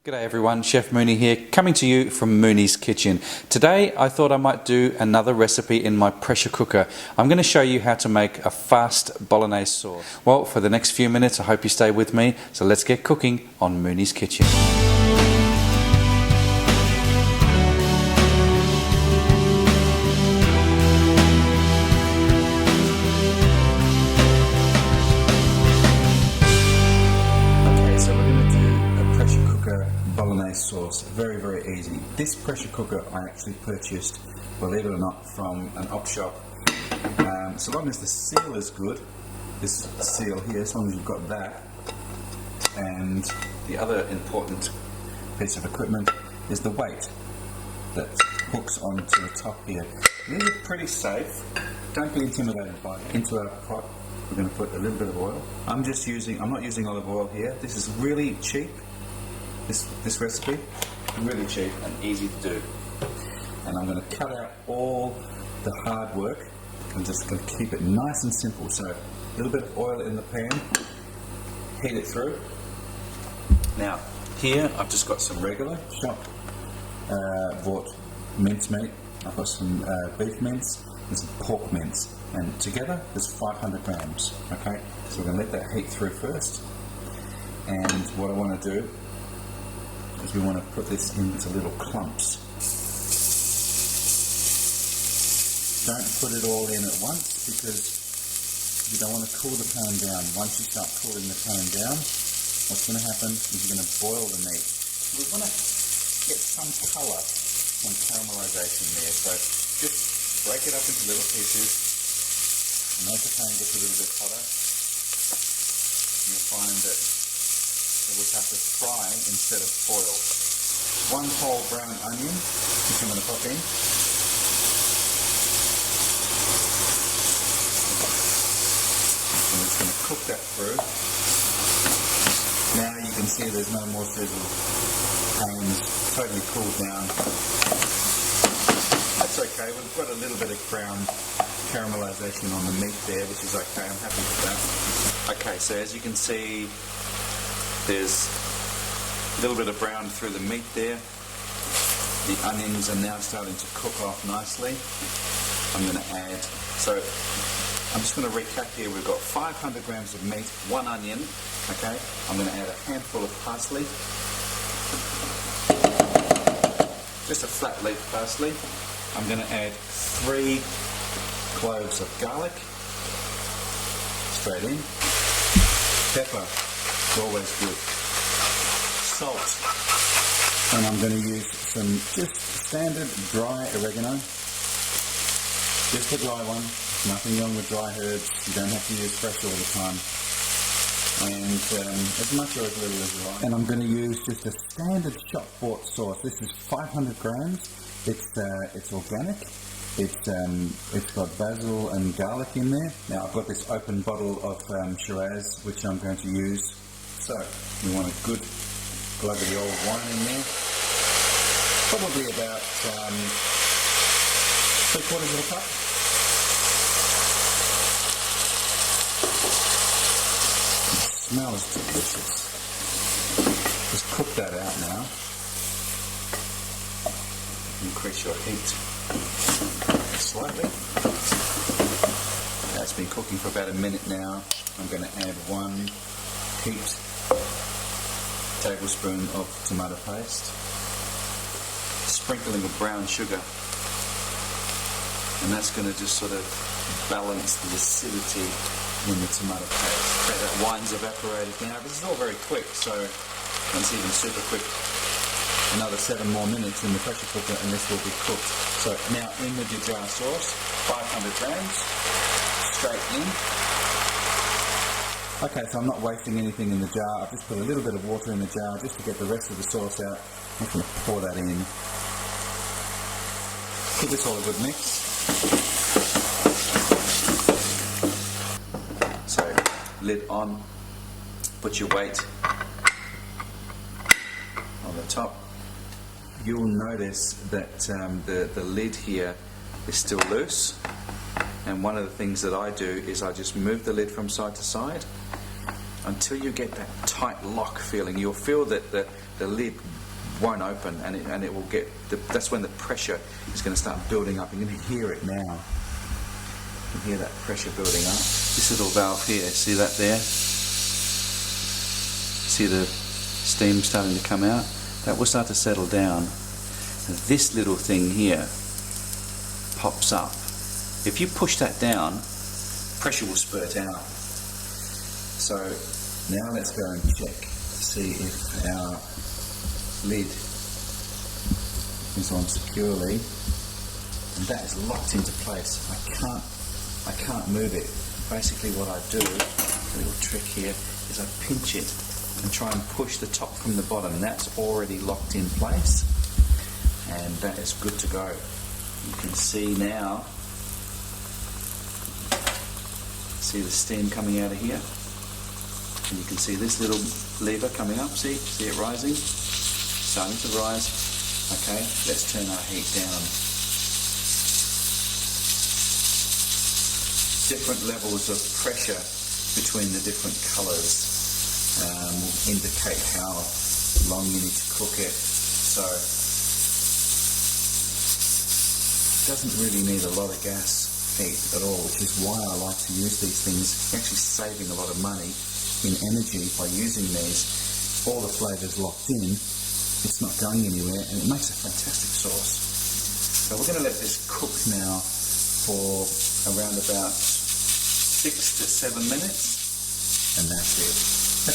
G'day everyone, Chef Mooney here, coming to you from Mooney's Kitchen. Today I thought I might do another recipe in my pressure cooker. I'm going to show you how to make a fast Bolognese sauce. Well, for the next few minutes I hope you stay with me, so let's get cooking on Mooney's Kitchen. Bolognese sauce, very easy. This pressure cooker I actually purchased, believe it or not, from an op shop. So long as the seal is good, this seal here, as long as you've got that, and the other important piece of equipment is the weight that hooks onto the top here. These are pretty safe. Don't be intimidated by it. Into our pot, we're going to put a little bit of oil. I'm not using olive oil here. This is really cheap. This recipe, really cheap and easy to do. And I'm going to cut out all the hard work. I'm just going to keep it nice and simple. So a little bit of oil in the pan, heat it through. Now here I've just got some regular chopped bought mincemeat. I've got some beef mince and some pork mince, and together there's 500 grams. Okay, so we're going to let that heat through first. And what I want to do is we want to put this into little clumps. Don't put it all in at once because you don't want to cool the pan down. Once you start cooling the pan down, what's going to happen is you're going to boil the meat. We want to get some colour, some caramelisation there. So just break it up into little pieces. And as the pan gets a little bit hotter, you'll find that we have to fry instead of boil. One whole brown onion, which I'm going to pop in. I'm just going to cook that through. Now you can see there's no more sizzle. Pan's totally cooled down. That's okay, we've got a little bit of brown caramelization on the meat there, which is okay, I'm happy with that. Okay, so as you can see, there's a little bit of brown through the meat there. The onions are now starting to cook off nicely. I'm going to add, so I'm just going to recap here. We've got 500 grams of meat, 1 onion, okay? I'm going to add a handful of parsley, just a flat leaf parsley. I'm going to add 3 cloves of garlic, straight in, pepper, it's always good. Salt. And I'm going to use some just standard dry oregano. Just a dry one. Nothing wrong with dry herbs. You don't have to use fresh all the time. And as much or as little as you like. And I'm going to use just a standard shop bought sauce. This is 500 grams. It's organic. It's got basil and garlic in there. Now I've got this open bottle of Shiraz, which I'm going to use. So, we want a good glug of the old wine in there. Probably about 3/4 of a cup. It smells delicious. Just cook that out now. Increase your heat slightly. That's been cooking for about a minute now. I'm going to add 1 heaped tablespoon of tomato paste, sprinkling of brown sugar, and that's going to just sort of balance the acidity in the tomato paste. Okay, that wine's evaporated now. This is all very quick, so it's even super quick. Another 7 more minutes in the pressure cooker and this will be cooked. So now in with your jar sauce, 500 grams, straight in. Okay, so I'm not wasting anything in the jar. I've just put a little bit of water in the jar just to get the rest of the sauce out. I'm just going to pour that in. Give this all a good mix. So, lid on. Put your weight on the top. You'll notice that the lid here is still loose. And one of the things that I do is I just move the lid from side to side. until you get that tight lock feeling. You'll feel that the lid won't open, and it will get. That's when the pressure is going to start building up. You're going to hear it now. You can hear that pressure building up. This little valve here, see that there? See the steam starting to come out? That will start to settle down. And this little thing here pops up. If you push that down, pressure will spurt out. So now let's go and check to see if our lid is on securely, and that is locked into place. I can't move it. Basically what I do, a little trick here, is I pinch it and try and push the top from the bottom. That's already locked in place, and that is good to go. You can see now, see the steam coming out of here, and you can see this little lever coming up. See it rising, starting to rise. Okay, let's turn our heat down. Different levels of pressure between the different colours will indicate how long you need to cook it. So it doesn't really need a lot of gas heat at all, which is why I like to use these things. You're actually saving a lot of money in energy by using these. All the flavours locked in, it's not going anywhere, and it makes a fantastic sauce. So we're going to let this cook now for around about 6 to 7 minutes, and that's it.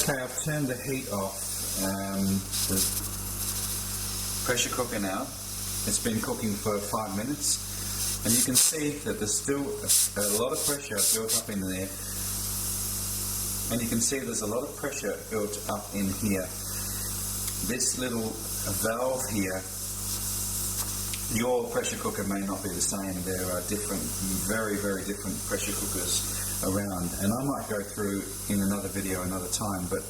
Okay, I've turned the heat off the pressure cooker now. It's been cooking for 5 minutes, and you can see that there's still a lot of pressure built up in there, and you can see there's a lot of pressure built up in here. This little valve here, your pressure cooker may not be the same. There are different, very, very different pressure cookers around, and I might go through in another video another time, but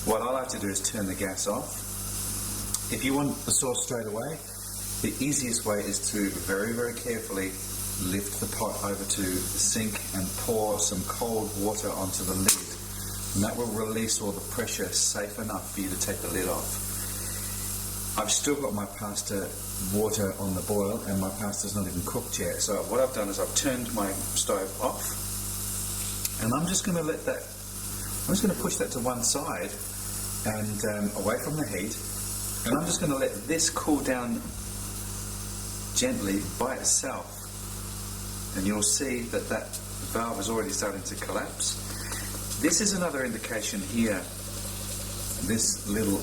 what I like to do is turn the gas off. If you want the sauce straight away, the easiest way is to very, very carefully lift the pot over to the sink and pour some cold water onto the lid, and that will release all the pressure safe enough for you to take the lid off. I've still got my pasta water on the boil, and my pasta's not even cooked yet. So what I've done is I've turned my stove off, and I'm just going to push that to one side and away from the heat, and I'm just going to let this cool down gently by itself, and you'll see that valve is already starting to collapse. This is another indication here, this little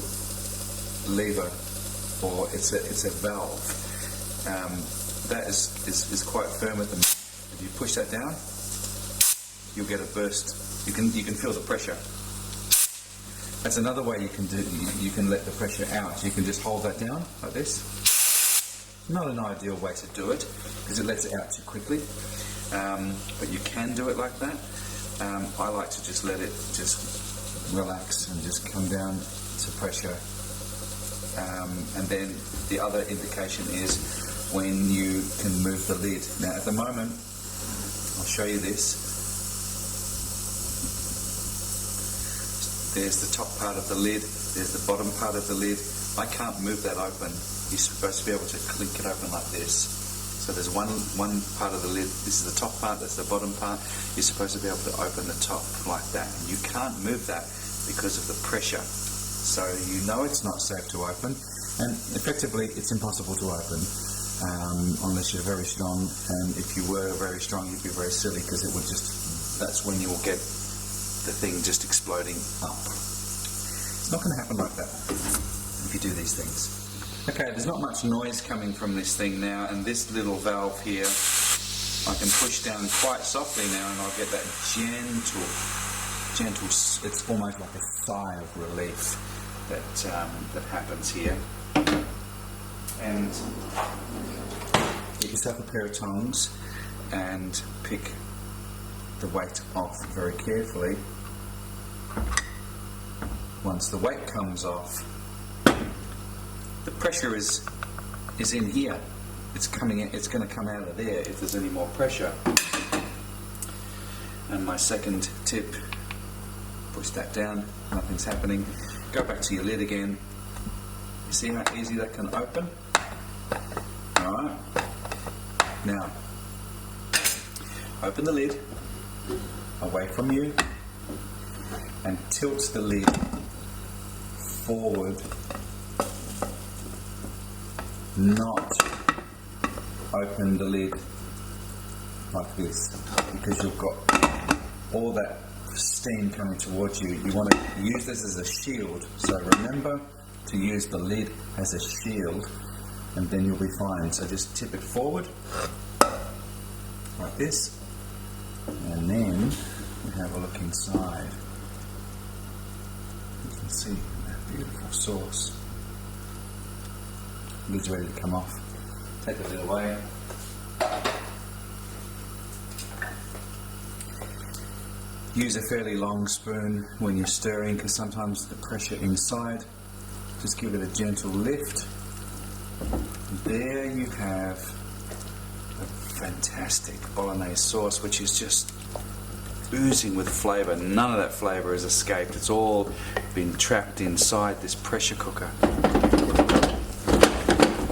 lever, or it's a valve, that is quite firm at the moment. If you push that down, you'll get a burst. You can feel the pressure. That's another way you can do. You can let the pressure out. You can just hold that down like this. Not an ideal way to do it because it lets it out too quickly, but you can do it like that. I like to just let it just relax and just come down to pressure. And then the other indication is when you can move the lid. Now at the moment, I'll show you this. There's the top part of the lid, there's the bottom part of the lid. I can't move that open. You're supposed to be able to clink it open like this. So there's one part of the lid, this is the top part, that's the bottom part. You're supposed to be able to open the top like that. And you can't move that because of the pressure. So you know it's not safe to open, and effectively it's impossible to open unless you're very strong, and if you were very strong you'd be very silly because it would just, that's when you will get the thing just exploding up. It's not going to happen like that if you do these things. Okay, there's not much noise coming from this thing now, and this little valve here I can push down quite softly now, and I'll get that gentle, it's almost like a sigh of relief that happens here. And get yourself a pair of tongs and pick the weight off very carefully. Once the weight comes off, the pressure is in here. It's coming in, it's going to come out of there if there's any more pressure. And my second tip, push that down, nothing's happening. Go back to your lid again. You see how easy that can open? Alright. Now, open the lid away from you and tilt the lid forward, not open the lid like this, because you've got all that steam coming towards you. You want to use this as a shield, so remember to use the lid as a shield and then you'll be fine. So just tip it forward like this, and then we have a look inside. You can see that beautiful sauce. Lid's ready to come off. Take the lid away. Use a fairly long spoon when you're stirring, because sometimes the pressure inside. Just give it a gentle lift. There you have a fantastic Bolognese sauce, which is just oozing with flavour. None of that flavour has escaped. It's all been trapped inside this pressure cooker.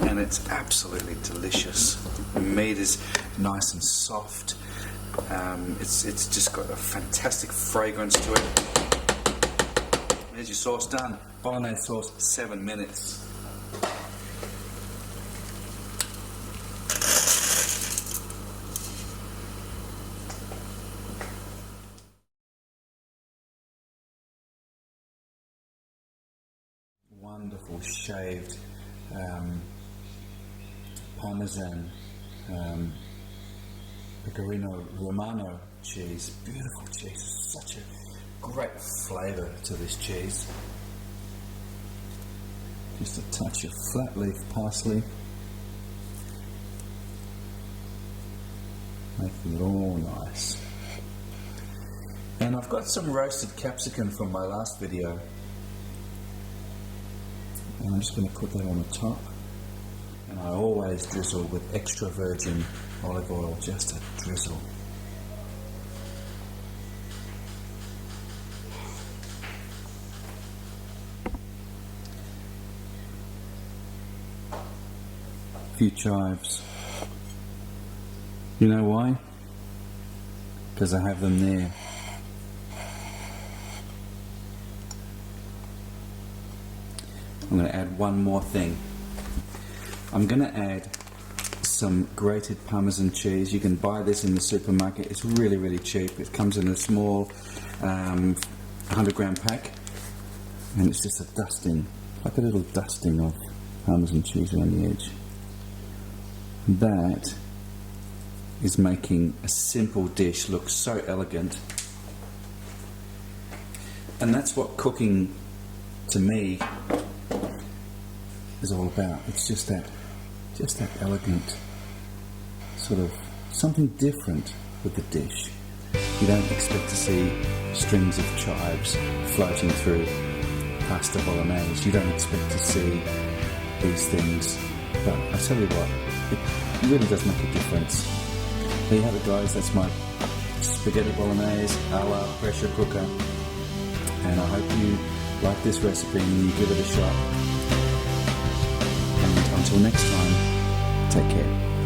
And it's absolutely delicious. The meat is nice and soft. It's just got a fantastic fragrance to it. There's your sauce done. Bolognese sauce, 7 minutes. Wonderful shaved Parmesan Pecorino Romano cheese. Beautiful cheese. Such a great flavour to this cheese. Just a touch of flat leaf parsley, making it all nice. And I've got some roasted capsicum from my last video, and I'm just going to put that on the top. And I always drizzle with extra virgin olive oil, just a drizzle. A few chives. You know why? Because I have them there. I'm going to add one more thing. I'm going to add some grated Parmesan cheese. You can buy this in the supermarket. It's really, really cheap. It comes in a small 100 gram pack, and it's just a dusting, like a little dusting of Parmesan cheese around the edge. That is making a simple dish look so elegant. And that's what cooking, to me, is all about. It's just that elegant sort of something different with the dish. You don't expect to see strings of chives floating through pasta bolognese. You don't expect to see these things, but I tell you what, it really does make a difference. There you have it, guys. That's my spaghetti bolognese a la pressure cooker, and I hope you like this recipe and you give it a shot. And until next time, take care.